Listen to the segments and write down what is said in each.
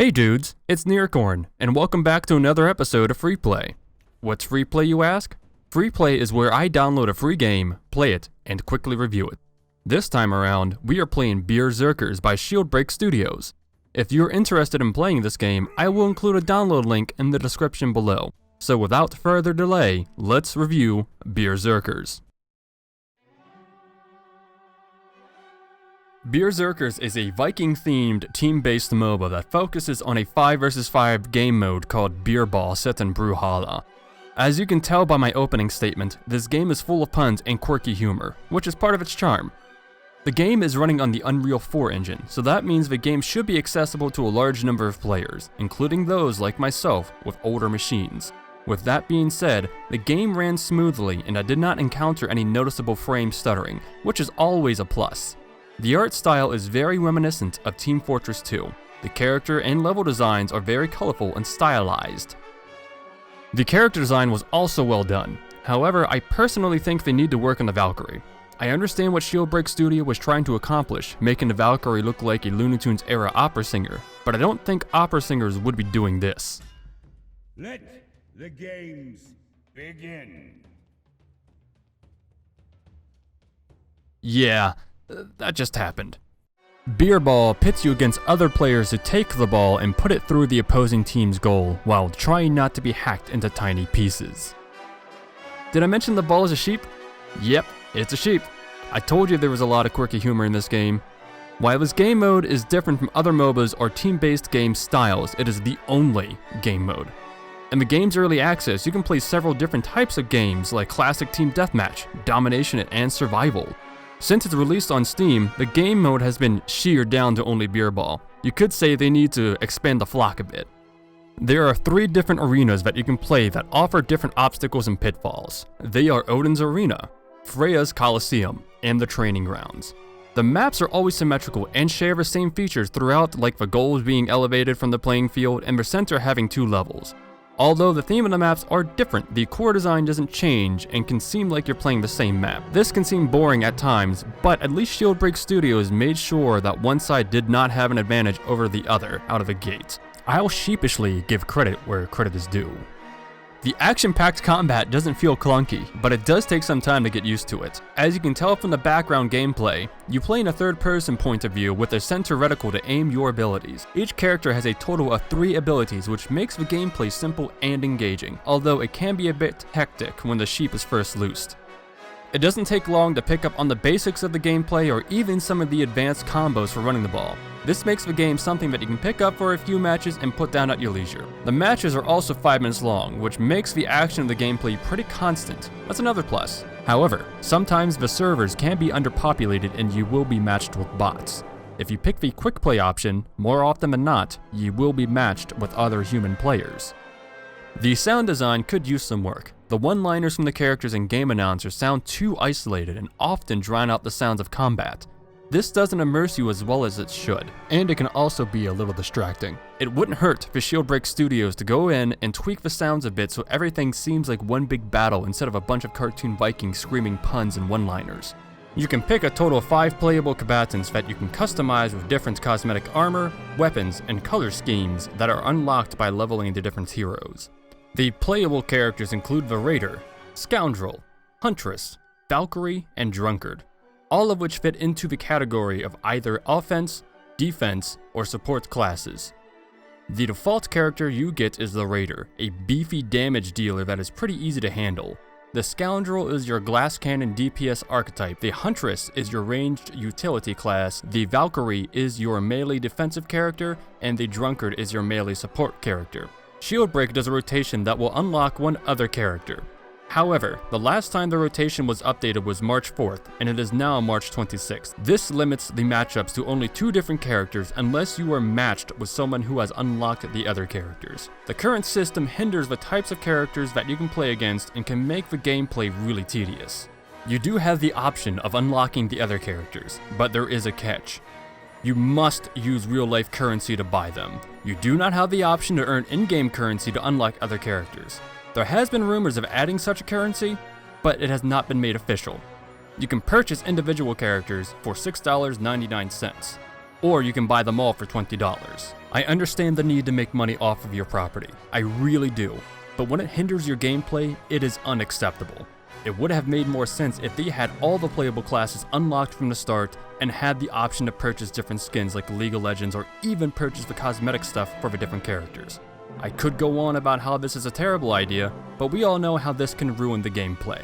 Hey dudes, it's Nearcorn, and welcome back to another episode of Free Play. What's Free Play, you ask? Free Play is where I download a free game, play it, and quickly review it. This time around, we are playing Bierzerkers by Shieldbreak Studios. If you're interested in playing this game, I will include a download link in the description below. So without further delay, let's review Bierzerkers. Bierzerkers is a Viking-themed, team-based MOBA that focuses on a 5 vs 5 game mode called Beer Ball set in Brawlhalla. As you can tell by my opening statement, this game is full of puns and quirky humor, which is part of its charm. The game is running on the Unreal 4 engine, so that means the game should be accessible to a large number of players, including those like myself with older machines. With that being said, the game ran smoothly and I did not encounter any noticeable frame stuttering, which is always a plus. The art style is very reminiscent of Team Fortress 2. The character and level designs are very colorful and stylized. The character design was also well done. However, I personally think they need to work on the Valkyrie. I understand what Shieldbreak Studio was trying to accomplish, making the Valkyrie look like a Looney Tunes era opera singer, but I don't think opera singers would be doing this. Let the games begin. Yeah, that just happened. Beer Ball pits you against other players who take the ball and put it through the opposing team's goal while trying not to be hacked into tiny pieces. Did I mention the ball is a sheep? Yep, it's a sheep. I told you there was a lot of quirky humor in this game. While this game mode is different from other MOBAs or team-based game styles, it is the only game mode. In the game's early access, you can play several different types of games like classic team deathmatch, domination, and survival. Since it's released on Steam, the game mode has been sheared down to only Beer Ball. You could say they need to expand the flock a bit. There are 3 different arenas that you can play that offer different obstacles and pitfalls. They are Odin's Arena, Freya's Colosseum, and the Training Grounds. The maps are always symmetrical and share the same features throughout, like the goals being elevated from the playing field and the center having 2 levels. Although the theme of the maps are different, the core design doesn't change and can seem like you're playing the same map. This can seem boring at times, but at least Shieldbreak Studios made sure that one side did not have an advantage over the other out of the gate. I'll sheepishly give credit where credit is due. The action-packed combat doesn't feel clunky, but it does take some time to get used to it. As you can tell from the background gameplay, you play in a third-person point of view with a center reticle to aim your abilities. Each character has a total of 3 abilities, which makes the gameplay simple and engaging, although it can be a bit hectic when the sheep is first loosed. It doesn't take long to pick up on the basics of the gameplay or even some of the advanced combos for running the ball. This makes the game something that you can pick up for a few matches and put down at your leisure. The matches are also 5 minutes long, which makes the action of the gameplay pretty constant. That's another plus. However, sometimes the servers can be underpopulated and you will be matched with bots. If you pick the quick play option, more often than not, you will be matched with other human players. The sound design could use some work. The one-liners from the characters and game announcers sound too isolated and often drown out the sounds of combat. This doesn't immerse you as well as it should, and it can also be a little distracting. It wouldn't hurt for Shieldbreak Studios to go in and tweak the sounds a bit so everything seems like one big battle instead of a bunch of cartoon Vikings screaming puns and one-liners. You can pick a total of 5 playable combatants that you can customize with different cosmetic armor, weapons, and color schemes that are unlocked by leveling the different heroes. The playable characters include the Raider, Scoundrel, Huntress, Valkyrie, and Drunkard, all of which fit into the category of either offense, defense, or support classes. The default character you get is the Raider, a beefy damage dealer that is pretty easy to handle. The Scoundrel is your glass cannon DPS archetype, the Huntress is your ranged utility class, the Valkyrie is your melee defensive character, and the Drunkard is your melee support character. Shieldbreak does a rotation that will unlock one other character. However, the last time the rotation was updated was March 4th, and it is now March 26th. This limits the matchups to only 2 different characters unless you are matched with someone who has unlocked the other characters. The current system hinders the types of characters that you can play against and can make the gameplay really tedious. You do have the option of unlocking the other characters, but there is a catch. You must use real-life currency to buy them. You do not have the option to earn in-game currency to unlock other characters. There has been rumors of adding such a currency, but it has not been made official. You can purchase individual characters for $6.99, or you can buy them all for $20. I understand the need to make money off of your property, I really do, but when it hinders your gameplay, it is unacceptable. It would have made more sense if they had all the playable classes unlocked from the start and had the option to purchase different skins like League of Legends or even purchase the cosmetic stuff for the different characters. I could go on about how this is a terrible idea, but we all know how this can ruin the gameplay.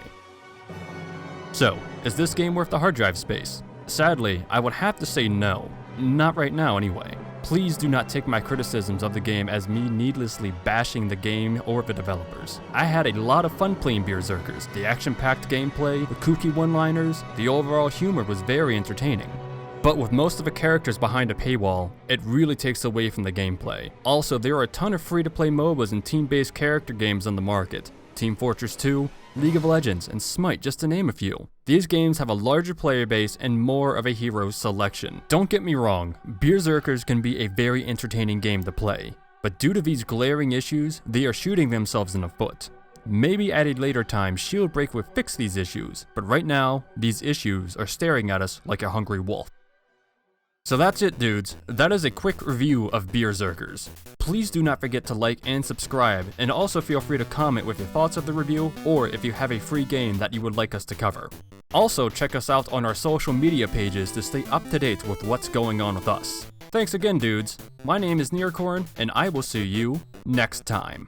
So, is this game worth the hard drive space? Sadly, I would have to say no. Not right now anyway. Please do not take my criticisms of the game as me needlessly bashing the game or the developers. I had a lot of fun playing Bierzerkers. The action-packed gameplay, the kooky one-liners, the overall humor was very entertaining. But with most of the characters behind a paywall, it really takes away from the gameplay. Also, there are a ton of free-to-play MOBAs and team-based character games on the market. Team Fortress 2, League of Legends, and Smite, just to name a few. These games have a larger player base and more of a hero selection. Don't get me wrong, Bierzerkers can be a very entertaining game to play, but due to these glaring issues, they are shooting themselves in the foot. Maybe at a later time, Shieldbreak would fix these issues, but right now, these issues are staring at us like a hungry wolf. So that's it, dudes. That is a quick review of Bierzerkers. Please do not forget to like and subscribe, and also feel free to comment with your thoughts of the review, or if you have a free game that you would like us to cover. Also, check us out on our social media pages to stay up to date with what's going on with us. Thanks again, dudes. My name is Nearcorn, and I will see you next time.